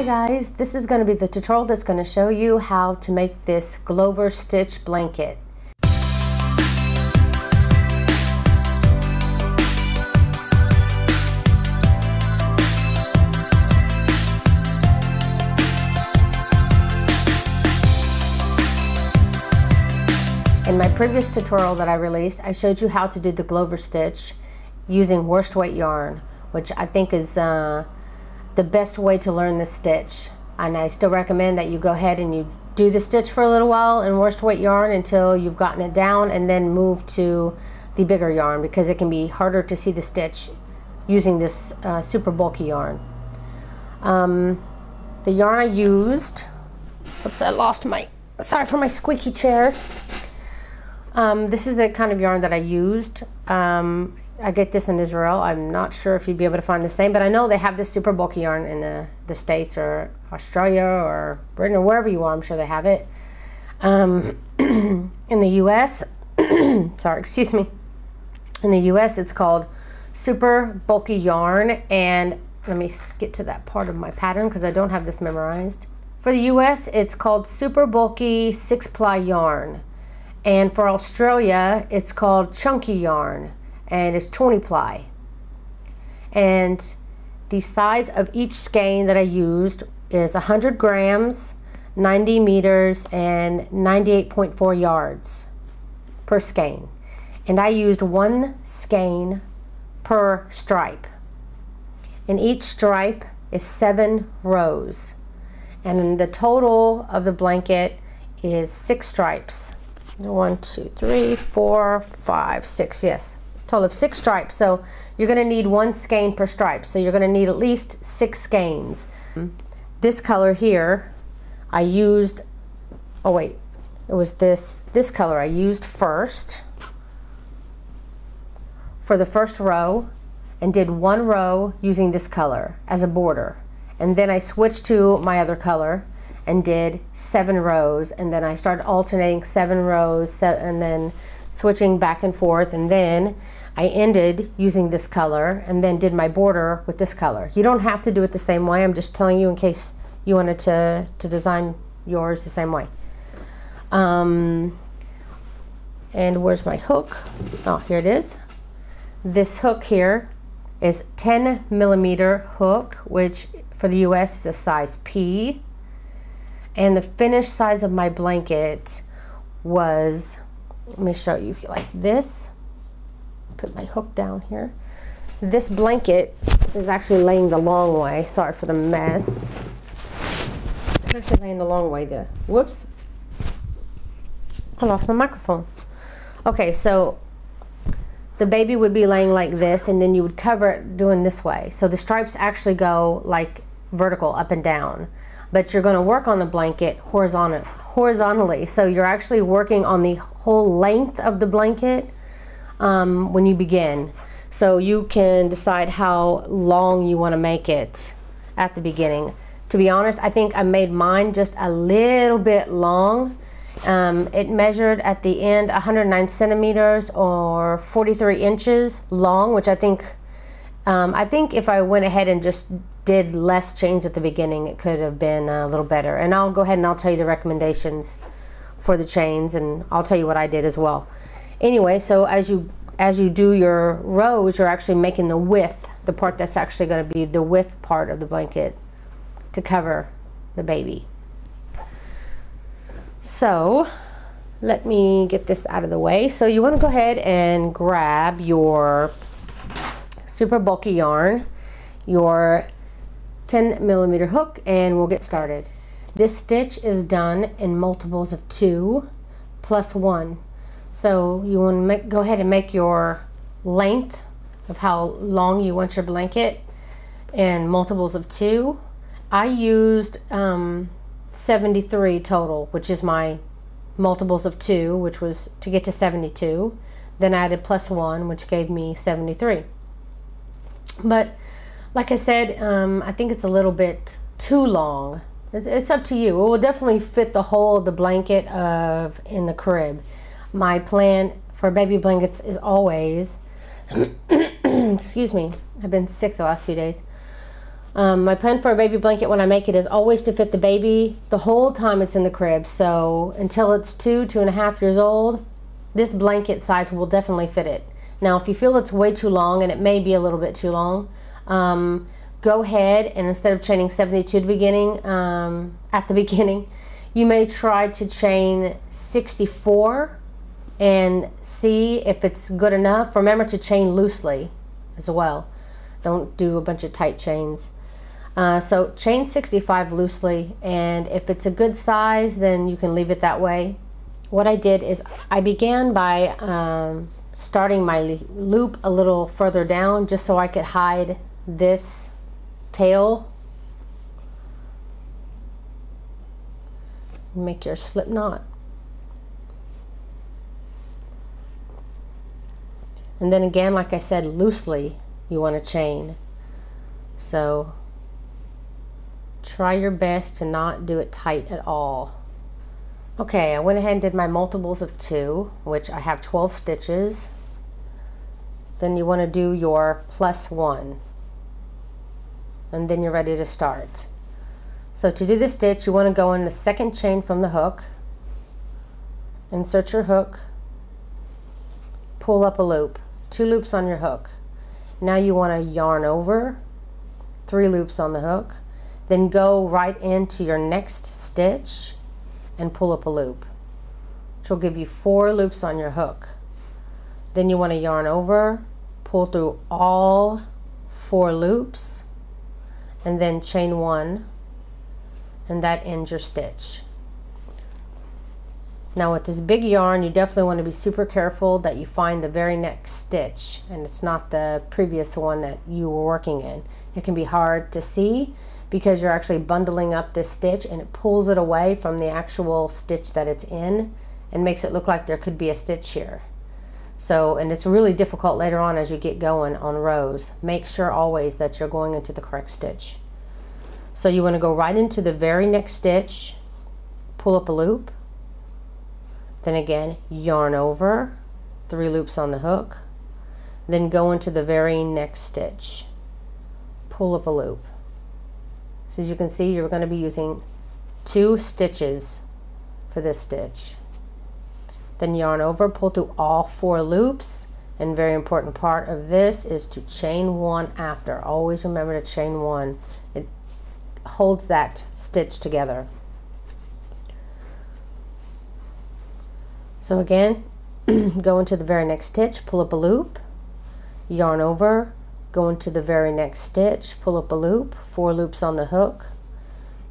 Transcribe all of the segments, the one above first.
guys, this is going to be the tutorial that's going to show you how to make this Glover stitch blanket. In my previous tutorial that I released, I showed you how to do the Glover stitch using worsted weight yarn, which I think is the best way to learn this stitch. And I still recommend that you go ahead and you do the stitch for a little while in worsted weight yarn until you've gotten it down, and then move to the bigger yarn because it can be harder to see the stitch using this super bulky yarn. The yarn I used, oops, I lost my, sorry for my squeaky chair. This is the kind of yarn that I used. I get this in Israel. I'm not sure if you'd be able to find the same, but I know they have this super bulky yarn in the States or Australia or Britain or wherever you are. I'm sure they have it. In the US, sorry, excuse me. In the US, it's called super bulky yarn. And let me get to that part of my pattern because I don't have this memorized. For the US, it's called super bulky 6-ply yarn. And for Australia, it's called chunky yarn, and it's 20-ply. And the size of each skein that I used is 100 grams, 90 meters, and 98.4 yards per skein. And I used one skein per stripe. And each stripe is 7 rows. And the total of the blanket is 6 stripes. 1, 2, 3, 4, 5, 6, yes. Total of 6 stripes. So you're going to need 1 skein per stripe. So you're going to need at least 6 skeins. This color here, I used, oh wait, it was this color I used first for the first row, and did 1 row using this color as a border. And then I switched to my other color and did 7 rows, and then I started alternating 7 rows and then switching back and forth, and then I ended using this color and then did my border with this color. You don't have to do it the same way. I'm just telling you in case you wanted to design yours the same way. And where's my hook? Oh, here it is. This hook here is 10 millimeter hook, which for the US is a size P. And the finished size of my blanket was, let me show you like this. Put my hook down here. This blanket is actually laying the long way. Sorry for the mess. It's actually laying the long way there. Whoops. I lost my microphone. Okay, so the baby would be laying like this, and then you would cover it doing this way. So the stripes actually go like vertical up and down. But you're going to work on the blanket horizontally. So you're actually working on the whole length of the blanket when you begin. So you can decide how long you want to make it at the beginning. To be honest, I think I made mine just a little bit long. It measured at the end 109 centimeters or 43 inches long, which I think if I went ahead and just did less chains at the beginning, it could have been a little better. And I'll go ahead and I'll tell you the recommendations for the chains, and I'll tell you what I did as well. Anyway, so as you do your rows, you're actually making the width, the part that's actually going to be the width part of the blanket to cover the baby. So let me get this out of the way. So you want to go ahead and grab your super bulky yarn, your 10 millimeter hook, and we'll get started. This stitch is done in multiples of 2 plus 1. So you want to go ahead and make your length of how long you want your blanket in multiples of 2. I used 73 total, which is my multiples of 2, which was to get to 72. Then I added plus 1, which gave me 73. But like I said, I think it's a little bit too long. It's up to you. It will definitely fit the whole of the blanket in the crib. My plan for baby blankets is always, excuse me, I've been sick the last few days. My plan for a baby blanket when I make it is always to fit the baby the whole time it's in the crib. So until it's 2.5 years old, this blanket size will definitely fit it. Now, if you feel it's way too long, and it may be a little bit too long, go ahead and instead of chaining 72 at the beginning, you may try to chain 64 and see if it's good enough. Remember to chain loosely as well. Don't do a bunch of tight chains. So chain 65 loosely, and if it's a good size, then you can leave it that way. What I did is I began by starting my loop a little further down just so I could hide this tail. Make your slip knot. And then again, like I said, loosely you want to chain. So try your best to not do it tight at all. Okay, I went ahead and did my multiples of 2, which I have 12 stitches. Then you want to do your +1. And then you're ready to start. So to do the stitch, you want to go in the second chain from the hook, insert your hook, pull up a loop, 2 loops on your hook. Now you want to yarn over, 3 loops on the hook, then go right into your next stitch and pull up a loop, which will give you 4 loops on your hook. Then you want to yarn over, pull through all 4 loops, and then chain 1, and that ends your stitch. Now with this big yarn, you definitely want to be super careful that you find the very next stitch and it's not the previous one that you were working in. It can be hard to see because you're actually bundling up this stitch and it pulls it away from the actual stitch that it's in and makes it look like there could be a stitch here. So, and it's really difficult later on as you get going on rows. Make sure always that you're going into the correct stitch. So you want to go right into the very next stitch, pull up a loop, then again yarn over, 3 loops on the hook, then go into the very next stitch, pull up a loop. So as you can see, you're going to be using 2 stitches for this stitch. Then yarn over, pull through all 4 loops, and very important part of this is to chain 1 after. Always remember to chain 1. It holds that stitch together. So again, go into the very next stitch, pull up a loop, yarn over, go into the very next stitch, pull up a loop, 4 loops on the hook,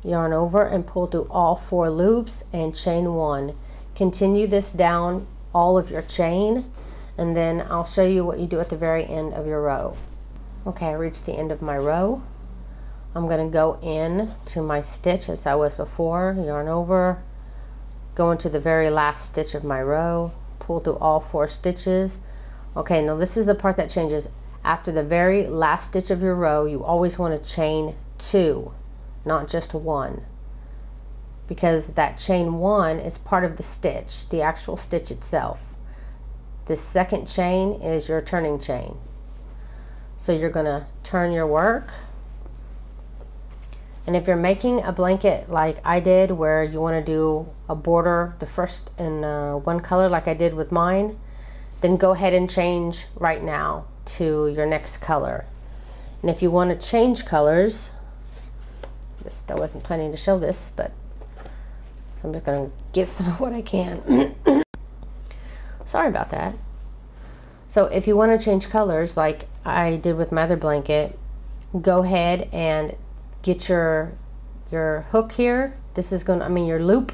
yarn over and pull through all 4 loops and chain 1. Continue this down all of your chain, and then I'll show you what you do at the very end of your row. Okay, I reached the end of my row. I'm going to go in to my stitch as I was before, yarn over, go into the very last stitch of my row, pull through all 4 stitches. Okay, now this is the part that changes. After the very last stitch of your row, you always want to chain 2, not just 1, because that chain 1 is part of the stitch, the actual stitch itself. This second chain is your turning chain. So you're going to turn your work. And if you're making a blanket like I did, where you want to do a border the first in one color like I did with mine, then go ahead and change right now to your next color. And if you want to change colors, I wasn't planning to show this, but I'm just going to get some of what I can. Sorry about that. So if you want to change colors like I did with my other blanket, go ahead and get your hook here. This is going to, your loop.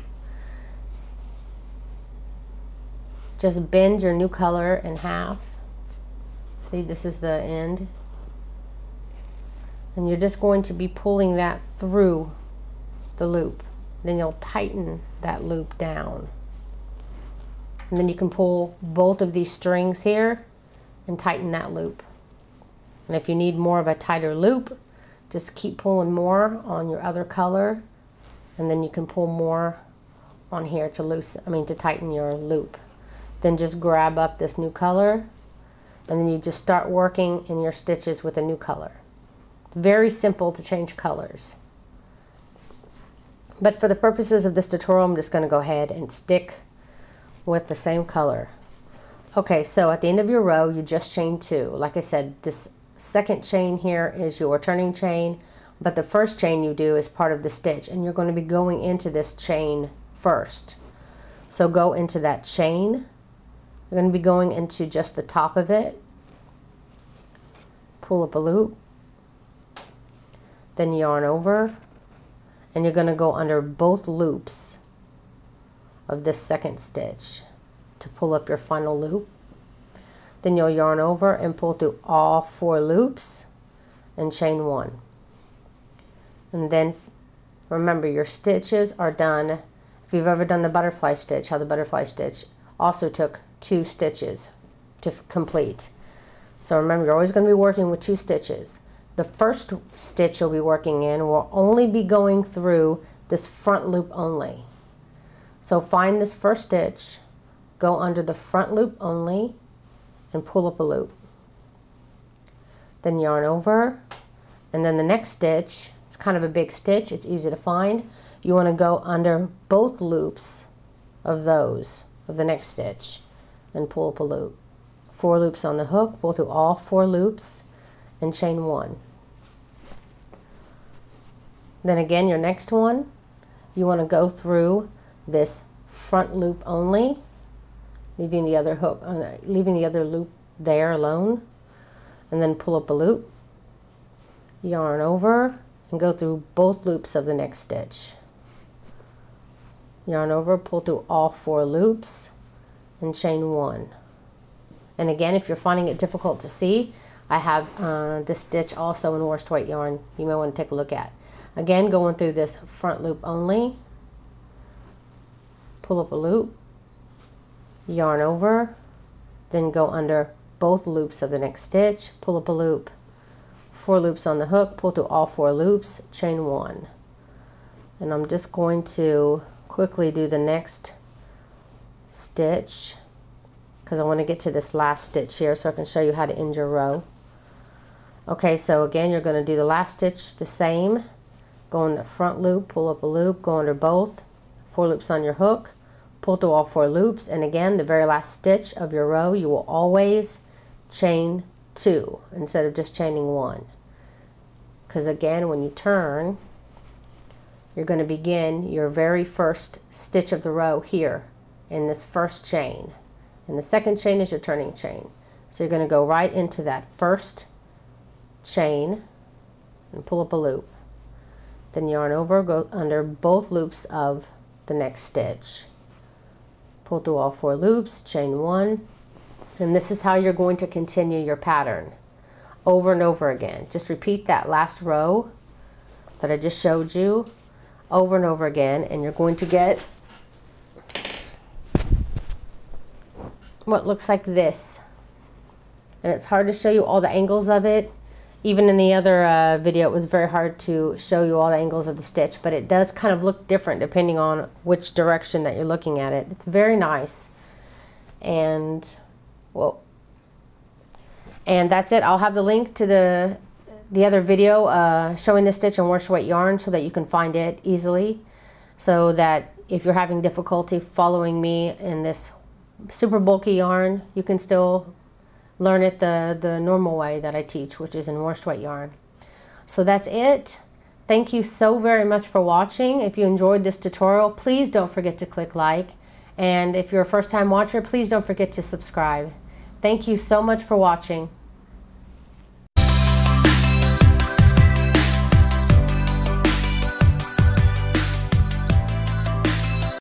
Just bend your new color in half. See, this is the end. And you're just going to be pulling that through the loop. Then you'll tighten that loop down. And then you can pull both of these strings here and tighten that loop. And if you need more of a tighter loop, just keep pulling more on your other color, and then you can pull more on here to tighten your loop. Then just grab up this new color, and then you just start working in your stitches with a new color. Very simple to change colors. But for the purposes of this tutorial, I'm just going to go ahead and stick with the same color. Okay, so at the end of your row, you just chain 2. Like I said, this second chain here is your turning chain, but the first chain you do is part of the stitch, and you're going to be going into this chain first. So go into that chain. You're going to be going into just the top of it. Pull up a loop. Then yarn over, and you're going to go under both loops of this second stitch to pull up your final loop. Then you'll yarn over and pull through all 4 loops and chain 1. And then remember, your stitches are done. If you've ever done the butterfly stitch, how the butterfly stitch also took 2 stitches to complete. So remember, you're always going to be working with 2 stitches. The first stitch you'll be working in will only be going through this front loop only. So find this first stitch, go under the front loop only, and pull up a loop. Then yarn over, and then the next stitch, it's kind of a big stitch, it's easy to find. You want to go under both loops of the next stitch, and pull up a loop. 4 loops on the hook, pull through all 4 loops, and chain 1. Then again, your next one, you want to go through this front loop only, leaving the other hook, leaving the other loop there alone, and then pull up a loop, yarn over, and go through both loops of the next stitch. Yarn over, pull through all 4 loops, and chain 1. And again, if you're finding it difficult to see, I have this stitch also in worsted weight yarn you may want to take a look at. Again, going through this front loop only, pull up a loop, yarn over, then go under both loops of the next stitch, pull up a loop, 4 loops on the hook, pull through all 4 loops, chain 1. And I'm just going to quickly do the next stitch because I want to get to this last stitch here so I can show you how to end your row. Okay, so again, you're going to do the last stitch the same. Go in the front loop, pull up a loop, go under both, 4 loops on your hook, pull through all 4 loops, and again, the very last stitch of your row, you will always chain 2 instead of just chaining 1. Because again, when you turn, you're going to begin your very first stitch of the row here in this first chain. And the second chain is your turning chain. So you're going to go right into that first chain and pull up a loop. Then yarn over, go under both loops of the next stitch. Pull through all 4 loops, chain 1. And this is how you're going to continue your pattern over and over again. Just repeat that last row that I just showed you over and over again, and you're going to get what looks like this. And it's hard to show you all the angles of it. Even in the other video, it was very hard to show you all the angles of the stitch, but it does kind of look different depending on which direction that you're looking at it. It's very nice. And, well, and that's it. I'll have the link to the other video showing the stitch in worsted weight yarn so that you can find it easily, so that if you're having difficulty following me in this super bulky yarn, you can still learn it the normal way that I teach, which is in worsted weight yarn. So that's it. Thank you so very much for watching. If you enjoyed this tutorial, please don't forget to click like. And if you're a first-time watcher, please don't forget to subscribe. Thank you so much for watching.